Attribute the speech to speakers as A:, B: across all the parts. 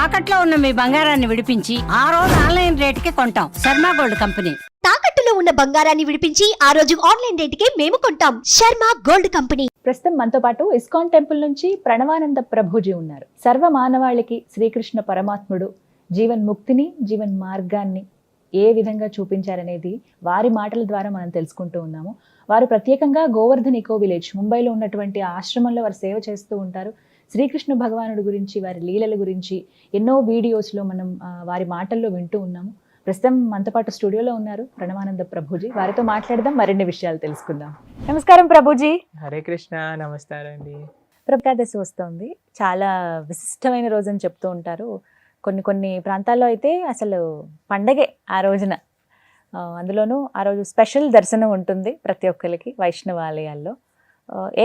A: తాకట్లో ఉన్న మీ బంగారాన్ని విడిపించి ఆ రోజు ఆన్లైన్ రేటుకి కొంటాం. Sharma gold company.
B: తాకట్టులో ఉన్న బంగారాన్ని విడిపించి ఆ రోజు ఆన్లైన్ రేటుకే మేము కొంటాం. Sharma gold company.
C: ప్రస్తుతం మనతో పాటు ఇస్కాన్ టెంపుల్ నుంచి ప్రణవానంద ప్రభుజీ ఉన్నారు. సర్వ మానవాళికి శ్రీకృష్ణ పరమాత్ముడు జీవన్ ముక్తిని, జీవన్ మార్గాన్ని ఏ విధంగా చూపించారనేది వారి మాటల ద్వారా మనం తెలుసుకుంటూ ఉన్నాము. వారు ప్రత్యేకంగా గోవర్ధన్ ఇకో విలేజ్ ముంబైలో ఉన్నటువంటి ఆశ్రమంలో వారు సేవ చేస్తూ ఉంటారు. శ్రీకృష్ణ భగవానుడి గురించి, వారి లీలల గురించి ఎన్నో వీడియోస్లో మనం వారి మాటల్లో వింటూ ఉన్నాము. ప్రస్తుతం మనతో పాటు స్టూడియోలో ఉన్నారు ప్రణవానంద ప్రభుజీ. వారితో మాట్లాడదాం, మరిన్ని విషయాలు తెలుసుకుందాం. నమస్కారం ప్రభుజీ.
D: హరే కృష్ణ. నమస్కారం అండి.
C: ఏకాదశి వస్తుంది, చాలా విశిష్టమైన రోజు అని చెప్తూ ఉంటారు. కొన్ని ప్రాంతాల్లో అయితే అసలు పండగే ఆ రోజున. అందులోనూ ఆ రోజు స్పెషల్ దర్శనం ఉంటుంది ప్రతి ఒక్కరికి వైష్ణవ ఆలయాల్లో.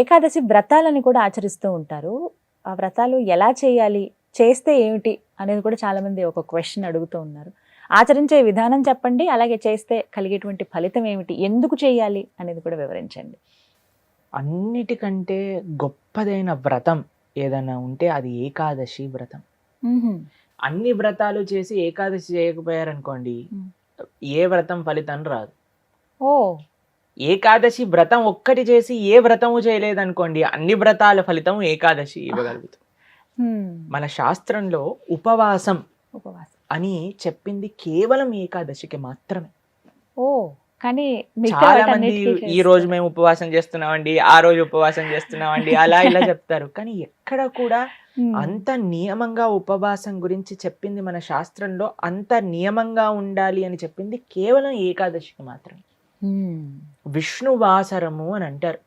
C: ఏకాదశి వ్రతాలని కూడా ఆచరిస్తూ ఉంటారు. ఆ వ్రతాలు ఎలా చేయాలి, చేస్తే ఏమిటి అనేది కూడా చాలామంది ఒక క్వశ్చన్ అడుగుతూ ఉన్నారు. ఆచరించే విధానం చెప్పండి, అలాగే చేస్తే కలిగేటువంటి ఫలితం ఏమిటి, ఎందుకు చేయాలి అనేది కూడా వివరించండి.
D: అన్నిటికంటే గొప్పదైన వ్రతం ఏదైనా ఉంటే అది ఏకాదశి వ్రతం. అన్ని వ్రతాలు చేసి ఏకాదశి చేయకపోయారనుకోండి, ఏ వ్రతం ఫలితం రాదు.
C: ఓ,
D: ఏకాదశి వ్రతం ఒక్కటి చేసి ఏ వ్రతము చేయలేదనుకోండి, అన్ని వ్రతాల ఫలితం ఏకాదశి ఇవ్వగలుగుతాం. మన శాస్త్రంలో ఉపవాసం అని చెప్పింది కేవలం ఏకాదశికి మాత్రమే.
C: ఓ, కానీ
D: చాలా మంది ఈ రోజు మేము ఉపవాసం చేస్తున్నామండి, ఆ రోజు ఉపవాసం చేస్తున్నామండి, అలా ఇలా చెప్తారు. కానీ ఎక్కడ కూడా అంత నియమంగా ఉపవాసం గురించి చెప్పింది మన శాస్త్రంలో, అంత నియమంగా ఉండాలి అని చెప్పింది కేవలం ఏకాదశికి మాత్రమే. విష్ణువాసరము అని అంటారు.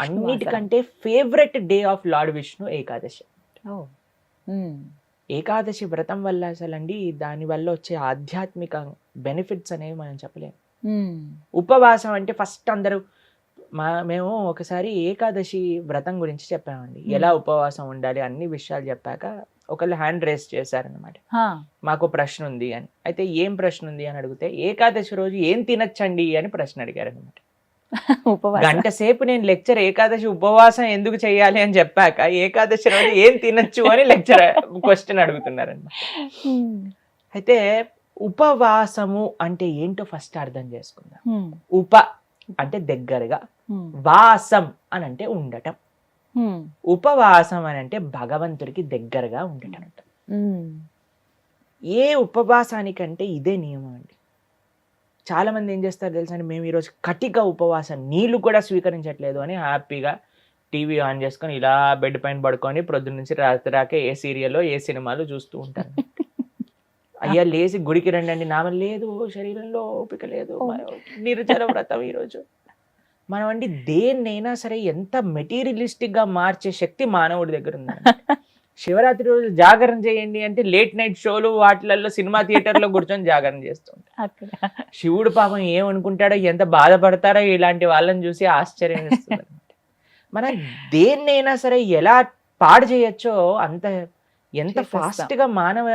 D: అన్నిటికంటే favourite day of lord Vishnu Ekadashi. Ekadashi వ్రతం వల్ల అసలండి దాని వల్ల వచ్చే ఆధ్యాత్మిక బెనిఫిట్స్ అనేవి మనం చెప్పలేము. ఉపవాసం అంటే ఫస్ట్ అందరూ మేము ఒకసారి ఏకాదశి వ్రతం గురించి చెప్పామండి, ఎలా ఉపవాసం ఉండాలి అన్ని విషయాలు చెప్పాక ఒకళ్ళు హ్యాండ్ రేస్ చేశారనమాట. మాకు ప్రశ్న ఉంది అని. అయితే ఏం ప్రశ్న ఉంది అని అడిగితే, ఏకాదశి రోజు ఏం తినచ్చండి అని ప్రశ్న అడిగారు అనమాట. గంట సేపు నేను లెక్చర్ ఏకాదశి ఉపవాసం ఎందుకు చేయాలి అని చెప్పాక ఏకాదశి రోజు ఏం తినచ్చు అని లెక్చర్ క్వశ్చన్ అడుగుతున్నారనమాట. అయితే ఉపవాసము అంటే ఏంటో ఫస్ట్ అర్థం చేసుకుందాం. ఉప అంటే దగ్గరగా, వాసం అని అంటే ఉండటం. ఉపవాసం అని అంటే భగవంతుడికి దగ్గరగా ఉండటం. ఏ ఉపవాసానికంటే ఇదే నియమం అండి. చాలా మంది ఏం చేస్తారు తెలుసా అండి, మేము ఈరోజు కటిక ఉపవాసం, నీళ్లు కూడా స్వీకరించట్లేదు అని హ్యాపీగా టీవీ ఆన్ చేసుకొని ఇలా బెడ్ పైన పడుకొని ప్రొద్దున నుంచి రాత్రి రాకే ఏ సీరియల్లో ఏ సినిమాలు చూస్తూ ఉంటారు. అయ్యా లేచి గుడికి రండి, నామం లేదు, శరీరంలో ఓపిక లేదు, నిర్జల వ్రతం ఈరోజు. మనం అండి దేన్నైనా సరే ఎంత మెటీరియలిస్టిక్ గా మార్చే శక్తి మానవుడి దగ్గర ఉందండి. శివరాత్రి రోజు జాగరణ చేయండి అంటే లేట్ నైట్ షోలు వాటిలలో సినిమా థియేటర్లో కూర్చొని జాగరణ చేస్తుంటారు. శివుడు పాపం ఏమనుకుంటాడో, ఎంత బాధపడతారో ఇలాంటి వాళ్ళని చూసి ఆశ్చర్యం వేస్తుంది. మనం దేన్నైనా సరే ఎలా పాడు చేయొచ్చో అంత, ఎంత ఫాస్ట్ గా మానవ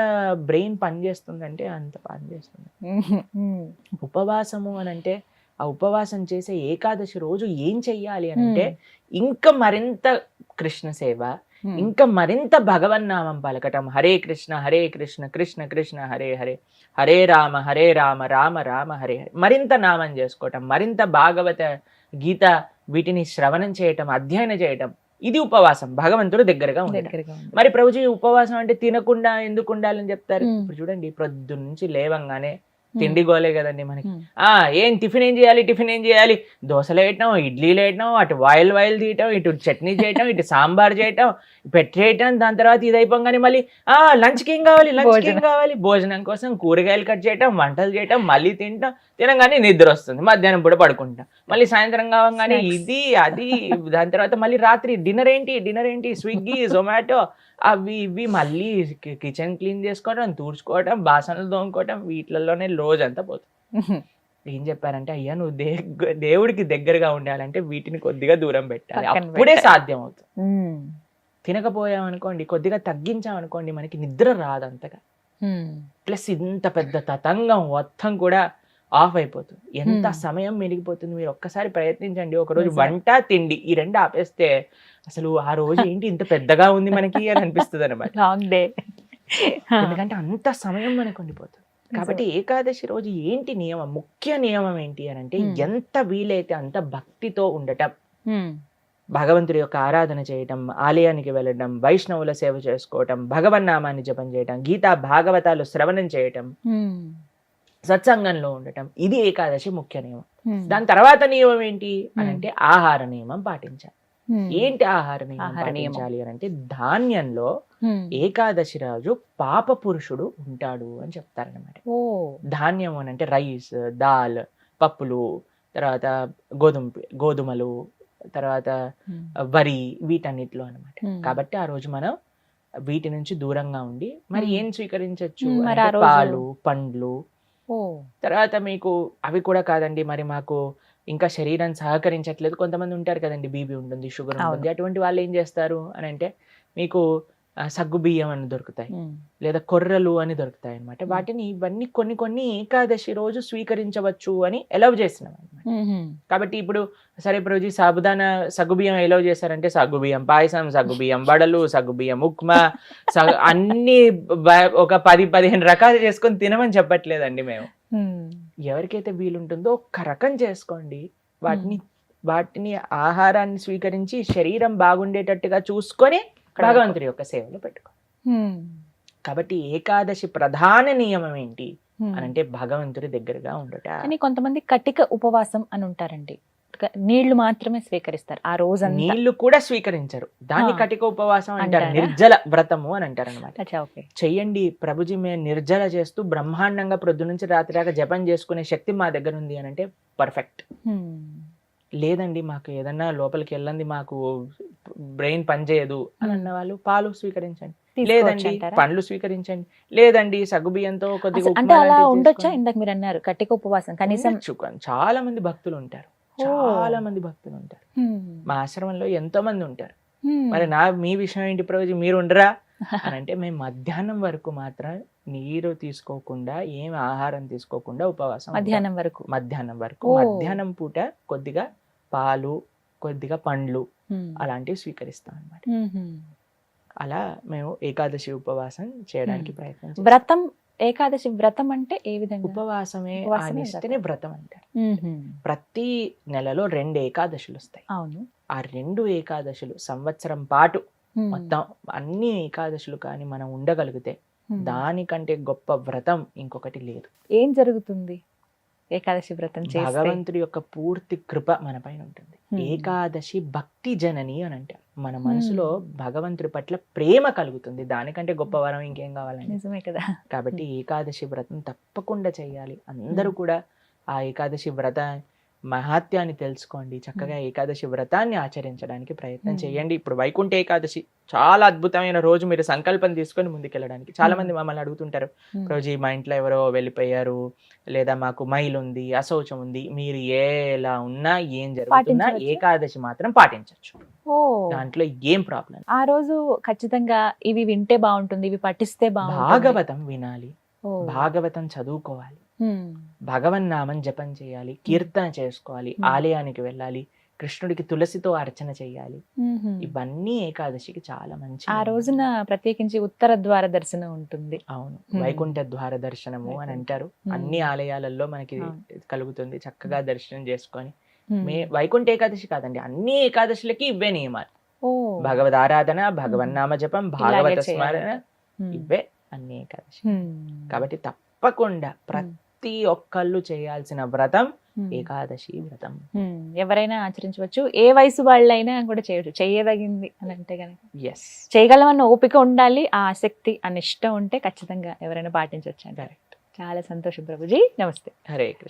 D: బ్రెయిన్ పనిచేస్తుందంటే అంత పనిచేస్తుంది. ఉపవాసము అని అంటే, ఆ ఉపవాసం చేసే ఏకాదశి రోజు ఏం చెయ్యాలి అని అంటే, ఇంకా మరింత కృష్ణ సేవ, ఇంకా మరింత భగవన్నామం పలకటం. హరే కృష్ణ కృష్ణ కృష్ణ హరే హరే, హరే రామ రామ రామ హరే హరే. మరింత నామం చేసుకోవటం, మరింత భాగవత గీత వీటిని శ్రవణం చేయటం, అధ్యయనం చేయటం. ఇది ఉపవాసం, భగవంతుడు దగ్గరగా ఉండటం. మరి ప్రభుజీ ఉపవాసం అంటే తినకుండా ఎందుకు ఉండాలని చెప్తారు? ఇప్పుడు చూడండి, ప్రొద్దు నుంచి లేవంగానే తిండి గోలే కదండి మనకి. ఏం టిఫిన్ ఏం చేయాలి, దోశలు వేయటం, ఇడ్లీలు వేయటం, అటు వాయిల్ తీయటం, ఇటు చట్నీ చేయటం, ఇటు సాంబార్ చేయటం, పెట్టేయటం. దాని తర్వాత ఇది అయిపోగానే మళ్ళీ లంచ్కి ఏం కావాలి, భోజనం కోసం కూరగాయలు కట్ చేయటం, వంటలు చేయటం, మళ్ళీ తినగానే నిద్ర వస్తుంది, మధ్యాహ్నం పూట పడుకుంటాం, మళ్ళీ సాయంత్రం కావగానే ఇది అది. దాని తర్వాత మళ్ళీ రాత్రి డిన్నర్ ఏంటి, స్విగ్గీ, జొమాటో, అవి ఇవి, మళ్ళీ కిచెన్ క్లీన్ చేసుకోవడం, తూడ్చుకోవడం, బాసనలు తోముకోవడం, వీటిలలోనే రోజంతా పోతుంది. ఏం చెప్పారంటే, అయ్యా నువ్వు దేవుడికి దగ్గరగా ఉండాలంటే వీటిని కొద్దిగా దూరం పెట్టాలి, అప్పుడే సాధ్యం అవుతుంది. తినకపోయామనుకోండి, కొద్దిగా తగ్గించామనుకోండి, మనకి నిద్ర రాదు అంతగా. ప్లస్ ఇంత పెద్ద తతంగం మొత్తం కూడా ఆఫ్ అయిపోతుంది. ఎంత సమయం మిగిలిపోతుంది. మీరు ఒక్కసారి ప్రయత్నించండి. ఒకరోజు వంట తిండి ఈ రెండు ఆపేస్తే అసలు ఆ రోజు ఏంటి ఇంత పెద్దగా ఉంది మనకి అని అనిపిస్తుంది అనమాట.
C: Long day.
D: ఎందుకంటే అంత సమయం మనకు ఉండిపోతుంది. కాబట్టి ఏకాదశి రోజు ఏంటి నియమం, ముఖ్య నియమం ఏంటి అని అంటే ఎంత వీలైతే అంత భక్తితో ఉండటం, భగవంతుడి యొక్క ఆరాధన చేయటం, ఆలయానికి వెళ్ళడం, వైష్ణవుల సేవ చేసుకోవటం, భగవన్నామాన్ని జపం చేయటం, గీతా భాగవతాలు శ్రవణం చేయటం, సత్సంగంలో ఉండటం, ఇది ఏకాదశి ముఖ్య నియమం. దాని తర్వాత నియమం ఏంటి అని అంటే ఆహార నియమం పాటించాలి. ఏంటి ఆహార నియమం పాటించాలి అని అంటే ధాన్యంలో ఏకాదశి రోజు పాప పురుషుడు ఉంటాడు అని చెప్తారనమాట. ధాన్యం అని అంటే రైస్, దాల్, పప్పులు, తర్వాత గోధుమలు, తర్వాత వరి, వీటన్నిటిలో అనమాట. కాబట్టి ఆ రోజు మనం వీటి నుంచి దూరంగా ఉండి మరి ఏం స్వీకరించవచ్చు, పాలు, పండ్లు. తర్వాత మీకు అవి కూడా కాదండి, మరి మాకు ఇంకా శరీరం సహకరించట్లేదు, కొంతమంది ఉంటారు కదండి, బీపీ ఉంటుంది, షుగర్ ఉంటుంది, అటువంటి వాళ్ళు ఏం చేస్తారు అని అంటే మీకు సగ్గు బియ్యం అని దొరుకుతాయి, లేదా కొర్రలు అని దొరుకుతాయి అనమాట. వాటిని ఇవన్నీ కొన్ని ఏకాదశి రోజు స్వీకరించవచ్చు అని ఎలవ్ చేసినాం అనమాట. కాబట్టి ఇప్పుడు సరే ప్రభుజీ సాబుదానా సగ్గుబియ్యం ఎలవ్ చేశారంటే సగ్గుబియ్యం పాయసం, సగ్గుబియ్యం వడలు, సగ్గుబియ్యం ఉప్మా, అన్ని ఒక 10-15 రకాలు చేసుకొని తినమని చెప్పట్లేదండి మేము. ఎవరికైతే వీలుంటుందో ఒక్క రకం చేసుకోండి, వాటిని ఆహారాన్ని స్వీకరించి శరీరం బాగుండేటట్టుగా చూసుకొని భగవంతుడి యొక్క సేవలో పెట్టుకో. కాబట్టి ఏకాదశి ప్రధాన నియమం ఏంటి అని అంటే భగవంతుడి దగ్గరగా ఉండట.
C: కానీ కొంతమంది కటిక ఉపవాసం అని ఉంటారండి, నీళ్లు మాత్రమే స్వీకరిస్తారు ఆ రోజు.
D: నీళ్లు కూడా స్వీకరించరు, దాన్ని కటిక ఉపవాసం అంటారు, నిర్జల వ్రతము అని అంటారు అనమాట. చెయ్యండి ప్రభుజీ, మేము నిర్జల చేస్తూ బ్రహ్మాండంగా ప్రొద్దు నుంచి రాత్రి దాకా జపం చేసుకునే శక్తి మా దగ్గర ఉంది అని అంటే పర్ఫెక్ట్. లేదండి మాకు ఏదన్నా లోపలికి వెళ్ళండి, మాకు బ్రెయిన్ పనిచేయదు అని అన్న వాళ్ళు పాలు స్వీకరించండి, లేదండి పండ్లు స్వీకరించండి, లేదండి సగ్గుబియ్యంతో కొద్దిగా
C: అలా ఉండొచ్చా? ఇందాక మీరు అన్నారు కటిక ఉపవాసం కనీసం.
D: చాలా మంది భక్తులు ఉంటారు, మా ఆశ్రమంలో ఎంతో మంది ఉంటారు. మరి మీ విషయం ఏంటి ప్రభుజీ, మీరు ఉండరా అని అంటే మేము మధ్యాహ్నం వరకు మాత్రం నీరు తీసుకోకుండా, ఏం ఆహారం తీసుకోకుండా ఉపవాసం. మధ్యాహ్నం పూట కొద్దిగా పాలు, కొద్దిగా పండ్లు అలాంటివి స్వీకరిస్తాం అన్నమాట. అలా మేము ఏకాదశి ఉపవాసం చేయడానికి ప్రయత్నం చేస్తాం.
C: వ్రతం, ఏకాదశి వ్రతం అంటే ఏ విధంగా?
D: ఉపవాసమే ఆనిస్తేనే వ్రతం అంటారు. ప్రతి నెలలో 2 ఏకాదశులు వస్తాయి.
C: అవును,
D: ఆ 2 ఏకాదశులు సంవత్సరం పాటు మొత్తం అన్ని ఏకాదశులు కానీ మనం ఉండగలిగితే దానికంటే గొప్ప వ్రతం ఇంకొకటి లేదు.
C: ఏం జరుగుతుంది ఏకాదశి వ్రతం చేస్తే?
D: భగవంతుడి యొక్క పూర్తి కృప మన పైన ఉంటుంది. ఏకాదశి భక్తి జనని అని అంటారు. మన మనసులో భగవంతుడి పట్ల ప్రేమ కలుగుతుంది, దానికంటే గొప్ప వరం ఇంకేం కావాలండి?
C: నిజమే కదా.
D: కాబట్టి ఏకాదశి వ్రతం తప్పకుండా చేయాలి. అందరూ కూడా ఆ ఏకాదశి వ్రత మహాత్యాన్ని తెలుసుకోండి, చక్కగా ఏకాదశి వ్రతాన్ని ఆచరించడానికి ప్రయత్నం చేయండి. ఇప్పుడు వైకుంఠ ఏకాదశి చాలా అద్భుతమైన రోజు, మీరు సంకల్పం తీసుకొని ముందుకెళ్ళడానికి. చాలా మంది మమ్మల్ని అడుగుతుంటారు, రోజు మా ఇంట్లో ఎవరో వెళ్ళిపోయారు, లేదా మాకు మైల్ ఉంది, అశౌచం ఉంది, మీరు ఎలా ఉన్నా ఏం జరుగుతున్నా ఏకాదశి మాత్రం పాటించవచ్చు, దాంట్లో ఏం ప్రాబ్లం.
C: ఆ రోజు ఖచ్చితంగా ఇవి వింటే బాగుంటుంది, ఇవి పఠిస్తే బాగుంటుంది.
D: భాగవతం వినాలి, భాగవతం చదువుకోవాలి, భగవన్నామం జపం చేయాలి, కీర్తన చేసుకోవాలి, ఆలయానికి వెళ్ళాలి, కృష్ణుడికి తులసితో అర్చన చేయాలి. ఇవన్నీ ఏకాదశికి చాలా మంచి.
C: ఆ రోజున ప్రత్యేకించి ఉత్తర ద్వార దర్శనం ఉంటుంది.
D: అవును, వైకుంఠ ద్వార దర్శనము అని అంటారు. అన్ని ఆలయాలలో మనకి కలుగుతుంది. చక్కగా దర్శనం చేసుకొని వైకుంఠ ఏకాదశి కాదండి, అన్ని ఏకాదశులకి ఇవే నియమాలు. భగవద్ ఆరాధన, భగవన్నామ జపం, భాగవత స్మరణ, ఇవే అన్ని ఏకాదశి. కాబట్టి తప్పకుండా ప్రతి ఒక్కళ్ళు చేయాల్సిన వ్రతం ఏకాదశి వ్రతం.
C: ఎవరైనా ఆచరించవచ్చు, ఏ వయసు వాళ్ళైనా కూడా చేయవచ్చు, చేయదగింది అని అంటే కనుక.
D: ఎస్,
C: చేయగలమన్న ఓపిక ఉండాలి, ఆ ఆసక్తి, ఆ నిష్ట ఉంటే ఖచ్చితంగా ఎవరైనా పాటించవచ్చు. చాలా సంతోషం ప్రభుజీ, నమస్తే.
D: హరే కృష్ణ.